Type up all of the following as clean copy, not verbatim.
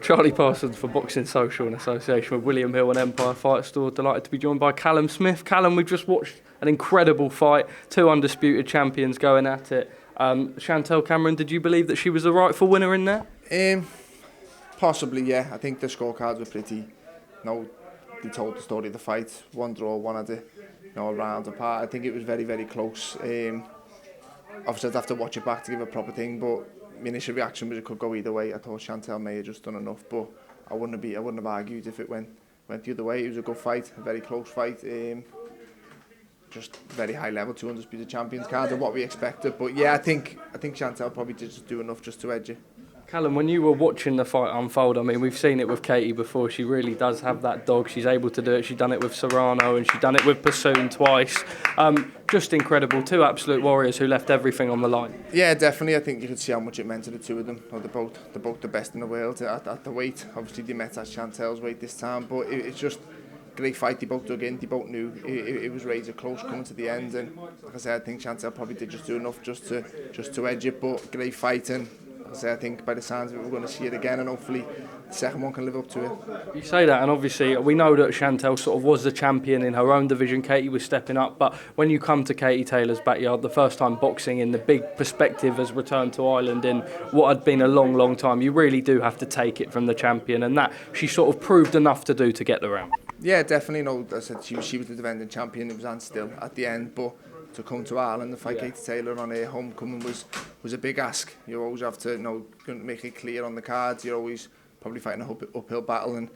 Charlie Parsons for Boxing Social in association with William Hill and Empire Fight Store. Delighted to be joined by Callum Smith. Callum, we've just watched an incredible fight. Two undisputed champions going at it. Chantelle Cameron, did you believe that she was the rightful winner in there? Possibly, yeah. I think the scorecards were pretty. They told the story of the fight. One draw, one had a round apart. I think it was very, very close. Obviously, I'd have to watch it back to give a proper thing, but my initial reaction was it could go either way. I thought Chantelle may have just done enough, but I wouldn't have argued if it went the other way. It was a good fight, a very close fight. Just very high level, two undisputed champions, kind of what we expected. But yeah, I think Chantelle probably did just do enough just to edge it. Callum, when you were watching the fight unfold, I mean, we've seen it with Katie before. She really does have that dog. She's able to do it. She's done it with Serrano and she's done it with Parsons twice. Just incredible. Two absolute warriors who left everything on the line. Yeah, definitely. I think you could see how much it meant to the two of them. They're both the best in the world at the weight. Obviously, they met at Chantelle's weight this time, but it's just great fight. They both dug in. They both knew it was razor close coming to the end. And like I said, I think Chantelle probably did just do enough just to edge it. But great fight, and I think by the sounds of it, we're going to see it again, and hopefully the second one can live up to it. You say that, and obviously we know that Chantelle sort of was the champion in her own division. Katie was stepping up, but when you come to Katie Taylor's backyard, the first time boxing in the big perspective has returned to Ireland in what had been a long, long time, you really do have to take it from the champion, and that she sort of proved enough to do to get the round. Yeah, definitely. No, I said she was the defending champion. It was Anne still at the end, but to come to Ireland and fight Katie Taylor on her homecoming was a big ask. You always have to make it clear on the cards. You're always probably fighting an uphill battle, and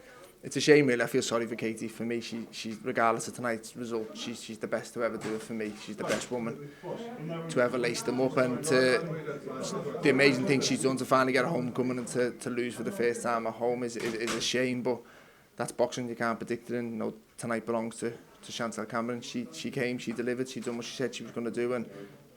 it's a shame really. I feel sorry for Katie. For me, she's regardless of tonight's result, she's the best to ever do it for me. She's the best woman to ever lace them up, and the amazing thing she's done to finally get a homecoming and to lose for the first time at home is a shame, but that's boxing. You can't predict it, and tonight belongs to Chantelle Cameron. She came, she delivered, she done what she said she was going to do, and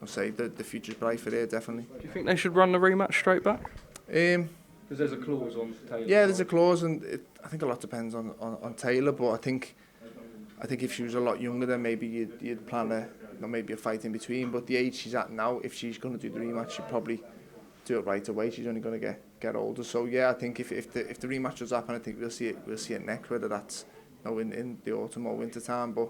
I'll say the future's bright for her, definitely. Do you think they should run the rematch straight back? Because there's a clause on Taylor. Yeah, there's a clause, and I think a lot depends on Taylor, but I think if she was a lot younger, then maybe you'd plan maybe a fight in between, but the age she's at now, if she's going to do the rematch, she'd probably do it right away. She's only going to get older, so yeah, I think if the rematch does happen, I think we'll see it next, whether that's in the autumn or winter time. But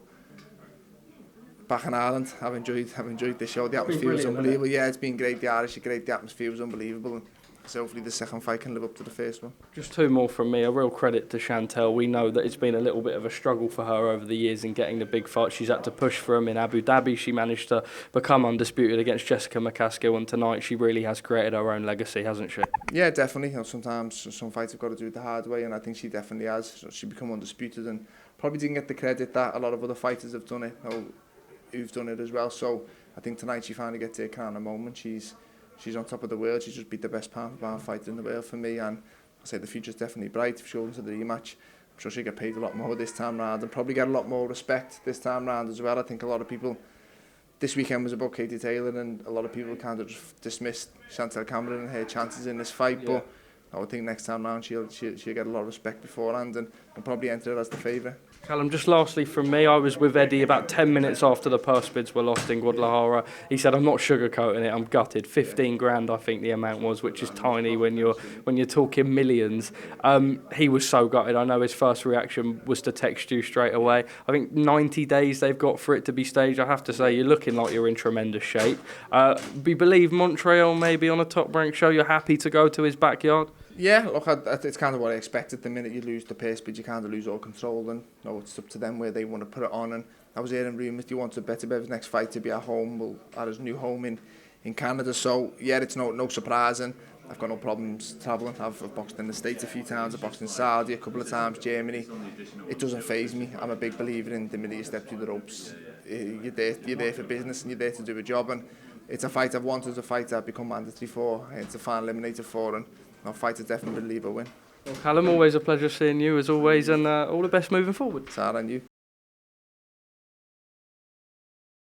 back in Ireland, I've enjoyed the show. The atmosphere was unbelievable. Yeah, it's been great. The Irish are great. The atmosphere was unbelievable. And so hopefully the second fight can live up to the first one. Just two more from me. A real credit to Chantelle. We know that it's been a little bit of a struggle for her over the years in getting the big fights. She's had to push for them in Abu Dhabi. She managed to become undisputed against Jessica McCaskill, and tonight she really has created her own legacy, hasn't she? Yeah, definitely. Sometimes some fights have got to do it the hard way, and I think she definitely has. She become undisputed and probably didn't get the credit that a lot of other fighters have done it, who've done it as well. So I think tonight she finally gets her kind of moment. She's on top of the world. She's just beat the best pound-for-pound fighter in the world for me, and I say the future's definitely bright. If she goes into the rematch, I'm sure she'll get paid a lot more this time round and probably get a lot more respect this time round as well. I think a lot of people, this weekend was about Katie Taylor, and a lot of people kind of just dismissed Chantelle Cameron and her chances in this fight, yeah. But I would think next time round she'll get a lot of respect beforehand and probably enter it as the favourite. Callum, just lastly from me, I was with Eddie about 10 minutes after the purse bids were lost in Guadalajara. He said, I'm not sugarcoating it, I'm gutted. 15 grand I think the amount was, which is tiny when you're talking millions. He was so gutted. I know his first reaction was to text you straight away. I think 90 days they've got for it to be staged. I have to say, you're looking like you're in tremendous shape. We believe Montreal maybe on a top-ranked show. You're happy to go to his backyard? Yeah, look, it's kind of what I expected. The minute you lose the purse bid, you kind of lose all control, and it's up to them where they want to put it on. And I was hearing rumours they wanted Beterbiev's next fight to be at home, at his new home in Canada. So yeah, it's no surprise, and I've got no problems travelling. I've boxed in the States a few times. I've boxed in Saudi a couple of times, Germany. It doesn't faze me. I'm a big believer in the minute you step through the ropes, you're there for business and you're there to do a job. And it's a fight I've wanted, it's a fight I've become mandatory for. It's a final eliminator for, and our fighter definitely believe a win. Well, Callum, always a pleasure seeing you as always, and all the best moving forward. Sarah, and you.